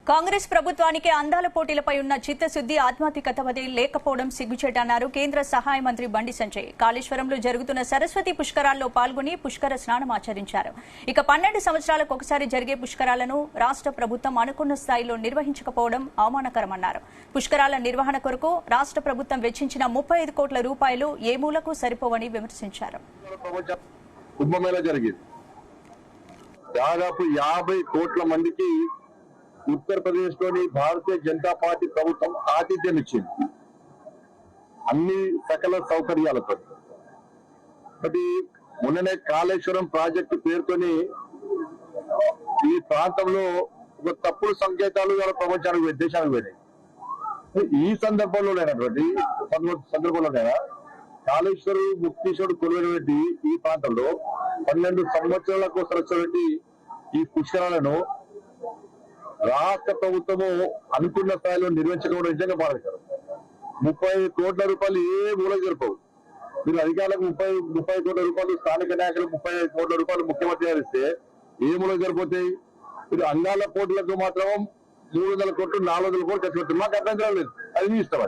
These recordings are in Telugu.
కాంగ్రెస్ ప్రభుత్వానికి అందాల పోటీలపై ఉన్న చిత్తశుద్ది ఆత్మాతికతవదే లేకపోవడం సిగ్గుచేటన్నారు కేంద్ర సహాయ మంత్రి బండి సంజయ్. కాళేశ్వరంలో జరుగుతున్న సరస్వతి పుష్కరాల్లో పాల్గొని పుష్కర స్నానం ఆచరించారు. ఇక 12 సంవత్సరాలకు ఒకసారి జరిగే పుష్కరాలను రాష్ట్ర ప్రభుత్వం అనుకున్న స్థాయిలో నిర్వహించకపోవడం అవమానకరమన్నారు. పుష్కరాల నిర్వహణ కొరకు రాష్ట్ర ప్రభుత్వం వెచ్చించిన 35 కోట్ల రూపాయలు ఏ మూలకు సరిపోవని విమర్శించారు. దాదాపు 50 కోట్ల మందికి ఉత్తరప్రదేశ్ లోని భారతీయ జనతా పార్టీ ప్రభుత్వం ఆతిథ్యం ఇచ్చింది, అన్ని సకల సౌకర్యాలతో. అది మొన్ననే కాళేశ్వరం ప్రాజెక్టు పేరుతోని ఈ ప్రాంతంలో ఒక తప్పుడు సంకేతాలు ప్రపంచానికి దేశానికి పోయినాయి. ఈ సందర్భంలోనైనా కాళేశ్వరు ముక్తీశ్వరుడు కొలువైనటువంటి ఈ ప్రాంతంలో 12 సంవత్సరాలకు వచ్చినటువంటి ఈ పుష్కరాలను రాష్ట్ర ప్రభుత్వము అనుకున్న స్థాయిలో నిర్వహించడం నిజంగా బాధాకరం. 30 కోట్ల రూపాయలు ఏ మూలకు జరపవు. మీరు అధికారులకు 30 కోట్ల రూపాయలు, స్థానిక నాయకులకు 35 కోట్ల రూపాయలు ముఖ్యమంత్రి గారు ఇస్తే ఏ మూలకు సరిపోతాయి? మీరు అందాల పోటీలకు మాత్రం 300 కోట్లు 400 కోట్లు ఖర్చు పెడుతుంది. మాకు అభ్యంతరం లేదు, అది మీ ఇష్టం.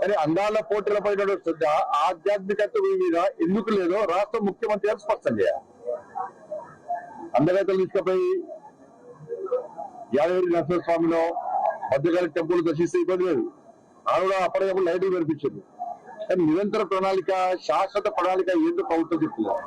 కానీ అందాల పోటీలపై శ్రద్ధ, ఆధ్యాత్మికత మీద ఎందుకు లేదో రాష్ట్ర ముఖ్యమంత్రి గారు స్పష్టం చేయాలి. అందరైతే తీసుకుపోయి యాదగిరి నరసింహస్వామిలో భద్రకాళి టెంపుల్ దర్శిస్తే ఇబ్బంది లేదు. ఆవిడ అప్పటికప్పుడు లైటింగ్ కనిపించింది. కానీ నిరంతర ప్రణాళిక, శాశ్వత ప్రణాళిక ఏంటో ప్రభుత్వం చెప్తున్నారు.